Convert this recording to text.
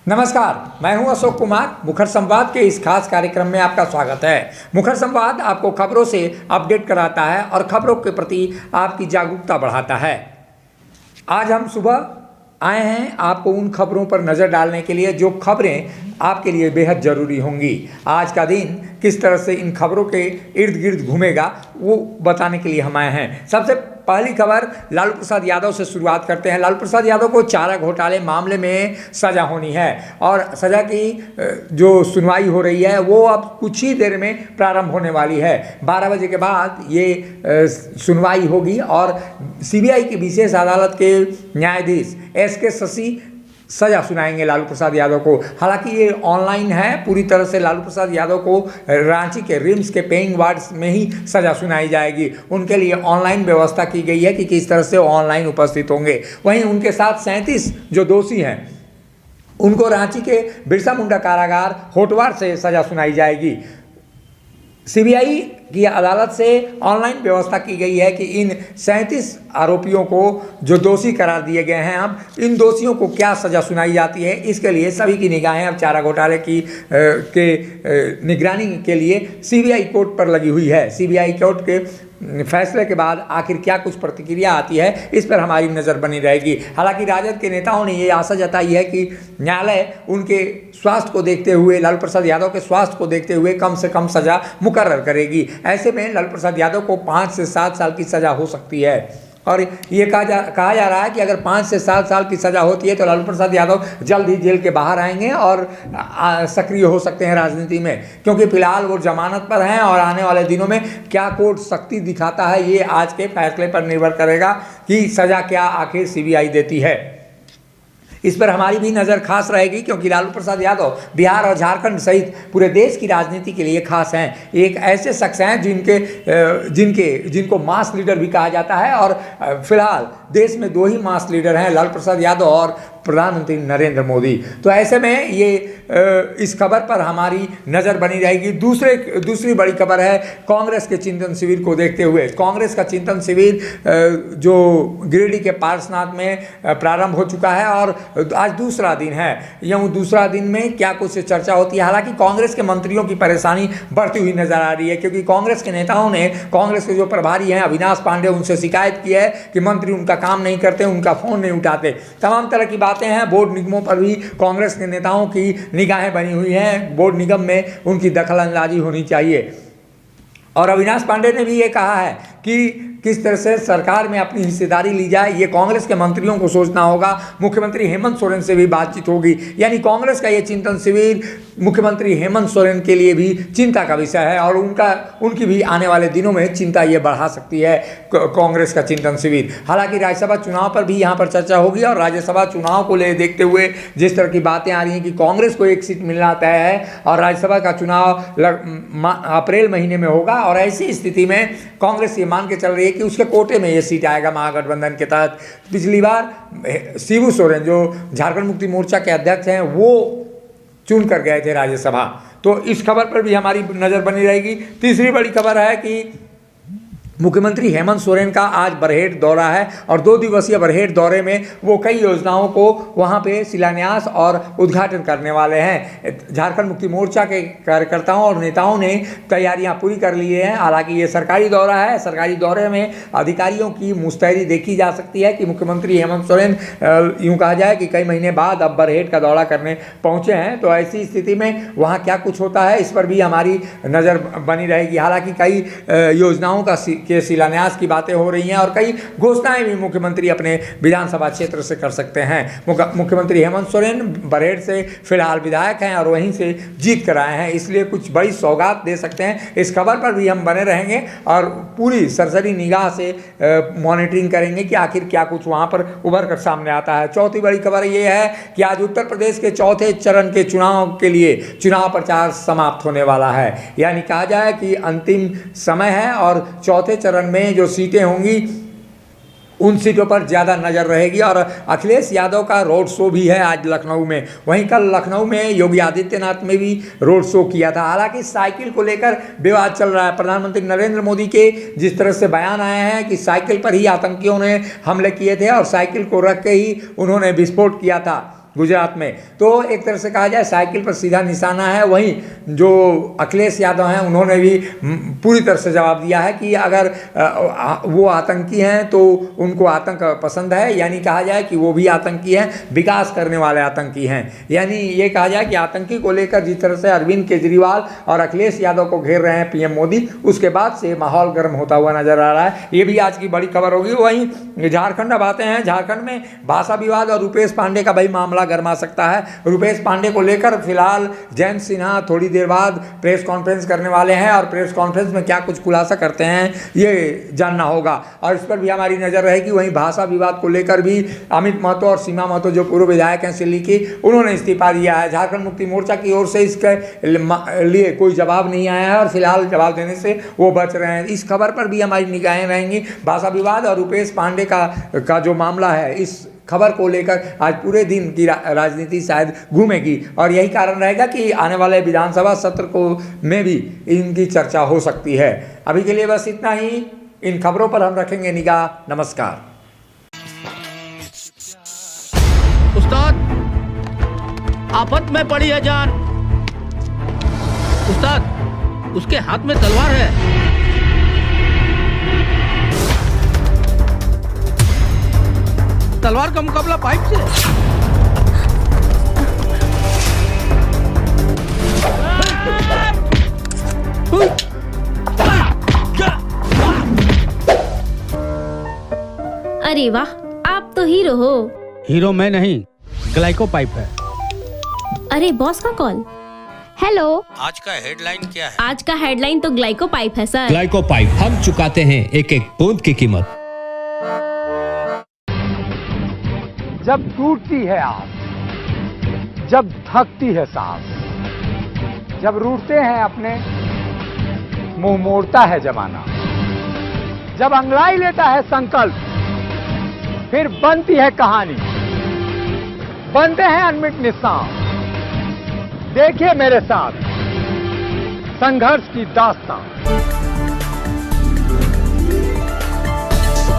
नमस्कार, मैं हूं अशोक कुमार। मुखर संवाद के इस खास कार्यक्रम में आपका स्वागत है। मुखर संवाद आपको खबरों से अपडेट कराता है और खबरों के प्रति आपकी जागरूकता बढ़ाता है। आज हम सुबह आए हैं आपको उन खबरों पर नज़र डालने के लिए जो खबरें आपके लिए बेहद ज़रूरी होंगी। आज का दिन किस तरह से इन खबरों के इर्द गिर्द घूमेगा वो बताने के लिए हम आए हैं। सबसे पहली खबर लालू प्रसाद यादव से शुरुआत करते हैं। लालू प्रसाद यादव को चारा घोटाले मामले में सज़ा होनी है और सज़ा की जो सुनवाई हो रही है वो अब कुछ ही देर में प्रारंभ होने वाली है। 12 बजे के बाद ये सुनवाई होगी और सीबीआई की विशेष अदालत के न्यायाधीश एस.के. शशि सज़ा सुनाएंगे लालू प्रसाद यादव को। हालांकि ये ऑनलाइन है, पूरी तरह से लालू प्रसाद यादव को रांची के रिम्स के पेइंग वार्ड्स में ही सज़ा सुनाई जाएगी। उनके लिए ऑनलाइन व्यवस्था की गई है कि किस तरह से ऑनलाइन उपस्थित होंगे। वहीं उनके साथ 37 जो दोषी हैं उनको रांची के बिरसा मुंडा कारागार होटवार से सज़ा सुनाई जाएगी। सीबीआई की अदालत से ऑनलाइन व्यवस्था की गई है कि इन 37 आरोपियों को जो दोषी करार दिए गए हैं, अब इन दोषियों को क्या सज़ा सुनाई जाती है, इसके लिए सभी की निगाहें अब चारा घोटाले की निगरानी के लिए सीबीआई कोर्ट पर लगी हुई है। सीबीआई कोर्ट के फैसले के बाद आखिर क्या कुछ प्रतिक्रिया आती है, इस पर हमारी नज़र बनी रहेगी। हालांकि राजद के नेताओं ने ये आशा जताई है कि न्यायालय उनके स्वास्थ्य को देखते हुए, लालू प्रसाद यादव के स्वास्थ्य को देखते हुए कम से कम सज़ा मुकर्रर करेगी। ऐसे में लालू प्रसाद यादव को 5 से 7 साल की सज़ा हो सकती है और ये कहा जा रहा है कि अगर 5 से 7 साल की सज़ा होती है तो लालू प्रसाद यादव जल्द ही जेल के बाहर आएंगे और सक्रिय हो सकते हैं राजनीति में, क्योंकि फिलहाल वो जमानत पर हैं और आने वाले दिनों में क्या कोर्ट सख्ती दिखाता है ये आज के फैसले पर निर्भर करेगा कि सज़ा क्या आखिर सीबीआई देती है। इस पर हमारी भी नज़र खास रहेगी, क्योंकि लालू प्रसाद यादव बिहार और झारखंड सहित पूरे देश की राजनीति के लिए खास हैं। एक ऐसे शख्स हैं जिनको मास लीडर भी कहा जाता है और फिलहाल देश में 2 ही मास लीडर हैं, लालू प्रसाद यादव और प्रधानमंत्री नरेंद्र मोदी। तो ऐसे में ये इस खबर पर हमारी नज़र बनी रहेगी। दूसरी बड़ी खबर है कांग्रेस के चिंतन शिविर को देखते हुए। कांग्रेस का चिंतन शिविर जो गिरिडीह के पारसनाथ में प्रारंभ हो चुका है और आज दूसरा दिन है। यूँ दूसरा दिन में क्या कुछ चर्चा होती है। हालांकि कांग्रेस के मंत्रियों की परेशानी बढ़ती हुई नजर आ रही है, क्योंकि कांग्रेस के नेताओं ने कांग्रेस के जो प्रभारी हैं अविनाश पांडे, उनसे शिकायत की है कि मंत्री उनका काम नहीं करते, उनका फ़ोन नहीं उठाते। तमाम तरह की बातें हैं। बोर्ड निगमों पर भी कांग्रेस के नेताओं की निगाहें बनी हुई हैं। बोर्ड निगम में उनकी दखलंदाजी होनी चाहिए। और अविनाश पांडे ने भी ये कहा है कि किस तरह से सरकार में अपनी हिस्सेदारी ली जाए, ये कांग्रेस के मंत्रियों को सोचना होगा। मुख्यमंत्री हेमंत सोरेन से भी बातचीत होगी। यानी कांग्रेस का ये चिंतन शिविर मुख्यमंत्री हेमंत सोरेन के लिए भी चिंता का विषय है और उनकी भी आने वाले दिनों में चिंता ये बढ़ा सकती है कांग्रेस का चिंतन शिविर। हालांकि राज्यसभा चुनाव पर भी यहाँ पर चर्चा होगी और राज्यसभा चुनाव को ले देखते हुए जिस तरह की बातें आ रही हैं कि कांग्रेस को 1 सीट मिलना तय है और राज्यसभा का चुनाव अप्रैल महीने में होगा और ऐसी स्थिति में कांग्रेस ये मान के चल रही है कि उसके कोटे में ये सीट आएगा महागठबंधन के तहत। पिछली बार शिबू सोरेन जो झारखंड मुक्ति मोर्चा के अध्यक्ष हैं वो चुन कर गए थे राज्यसभा। तो इस खबर पर भी हमारी नज़र बनी रहेगी। तीसरी बड़ी खबर है कि मुख्यमंत्री हेमंत सोरेन का आज बरहेट दौरा है और 2 दिवसीय बरहेट दौरे में वो कई योजनाओं को वहाँ पे शिलान्यास और उद्घाटन करने वाले हैं। झारखंड मुक्ति मोर्चा के कार्यकर्ताओं और नेताओं ने तैयारियां पूरी कर ली हैं। हालांकि ये सरकारी दौरा है। सरकारी दौरे में अधिकारियों की मुस्तैदी देखी जा सकती है कि मुख्यमंत्री हेमंत सोरेन यूँ कहा जाए कि कई महीने बाद अब बरहेट का दौरा करने पहुँचे हैं। तो ऐसी स्थिति में वहाँ क्या कुछ होता है, इस पर भी हमारी नज़र बनी रहेगी। हालाँकि कई योजनाओं के शिलान्यास की बातें हो रही हैं और कई घोषणाएं भी मुख्यमंत्री अपने विधानसभा क्षेत्र से कर सकते हैं। मुख्यमंत्री हेमंत सोरेन बरहेट से फिलहाल विधायक हैं और वहीं से जीत कर आए हैं, इसलिए कुछ बड़ी सौगात दे सकते हैं। इस खबर पर भी हम बने रहेंगे और पूरी सरसरी निगाह से मॉनिटरिंग करेंगे कि आखिर क्या कुछ वहाँ पर उभर कर सामने आता है। चौथी बड़ी खबर ये है कि आज उत्तर प्रदेश के चौथे चरण के चुनाव के लिए चुनाव प्रचार समाप्त होने वाला है। यानी कहा जाए कि अंतिम समय है और चौथे चरण में जो सीटें होंगी उन सीटों पर ज़्यादा नज़र रहेगी। और अखिलेश यादव का रोड शो भी है आज लखनऊ में। वहीं कल लखनऊ में योगी आदित्यनाथ ने भी रोड शो किया था। हालांकि साइकिल को लेकर विवाद चल रहा है। प्रधानमंत्री नरेंद्र मोदी के जिस तरह से बयान आए हैं कि साइकिल पर ही आतंकियों ने हमले किए थे और साइकिल को रख के ही उन्होंने विस्फोट किया था, गुजरात में। तो एक तरह से कहा जाए साइकिल पर सीधा निशाना है। वहीं जो अखिलेश यादव हैं उन्होंने भी पूरी तरह से जवाब दिया है कि अगर वो आतंकी हैं तो उनको आतंक पसंद है, यानी कहा जाए कि वो भी आतंकी हैं, विकास करने वाले आतंकी हैं। यानी ये कहा जाए कि आतंकी को लेकर जिस तरह से अरविंद केजरीवाल और अखिलेश यादव को घेर रहे हैं पीएम मोदी, उसके बाद से माहौल गर्म होता हुआ नजर आ रहा है। ये भी आज की बड़ी खबर होगी। वहीं झारखंड अब आते हैं। झारखंड में भाषा विवाद और रुपेश पांडे का भाई मामला गर्मा सकता है। रुपेश पांडे को लेकर फिलहाल जयंत सिन्हा थोड़ी देर बाद प्रेस कॉन्फ्रेंस करने वाले हैं और प्रेस कॉन्फ्रेंस में क्या कुछ खुलासा करते हैं ये जानना होगा और इस पर भी हमारी नजर रहेगी। वहीं भाषा विवाद को लेकर भी अमित महतो और सीमा महतो जो पूर्व विधायक हैं सिल्ली की, उन्होंने इस्तीफा दिया है। झारखंड मुक्ति मोर्चा की ओर से इसके लिए कोई जवाब नहीं आया है और फिलहाल जवाब देने से वो बच रहे हैं। इस खबर पर भी हमारी निगाहें रहेंगी। भाषा विवाद और रुपेश पांडे का जो मामला है, इस खबर को लेकर आज पूरे दिन की राजनीति शायद घूमेगी और यही कारण रहेगा कि आने वाले विधानसभा सत्र को में भी इनकी चर्चा हो सकती है। अभी के लिए बस इतना ही। इन खबरों पर हम रखेंगे निगाह। नमस्कार। उस्ताद, आफत में पड़ी है जान। उस्ताद, उसके हाथ में तलवार है। तलवार का मुकाबला पाइप से। अरे वाह, आप तो हीरो हो। हीरो मैं नहीं, ग्लाइको पाइप है। अरे बॉस का कॉल। हेलो, आज का हेडलाइन क्या है? आज का हेडलाइन तो ग्लाइको पाइप है सर। ग्लाइको पाइप हम चुकाते हैं एक एक बूंद की कीमत। जब टूटती है आस, जब थकती है सांस, जब रूठते हैं अपने, मुंह मोड़ता है जमाना, जब अंगड़ाई लेता है संकल्प, फिर बनती है कहानी, बनते हैं अनमिट निशान। देखिए मेरे साथ संघर्ष की दास्तां।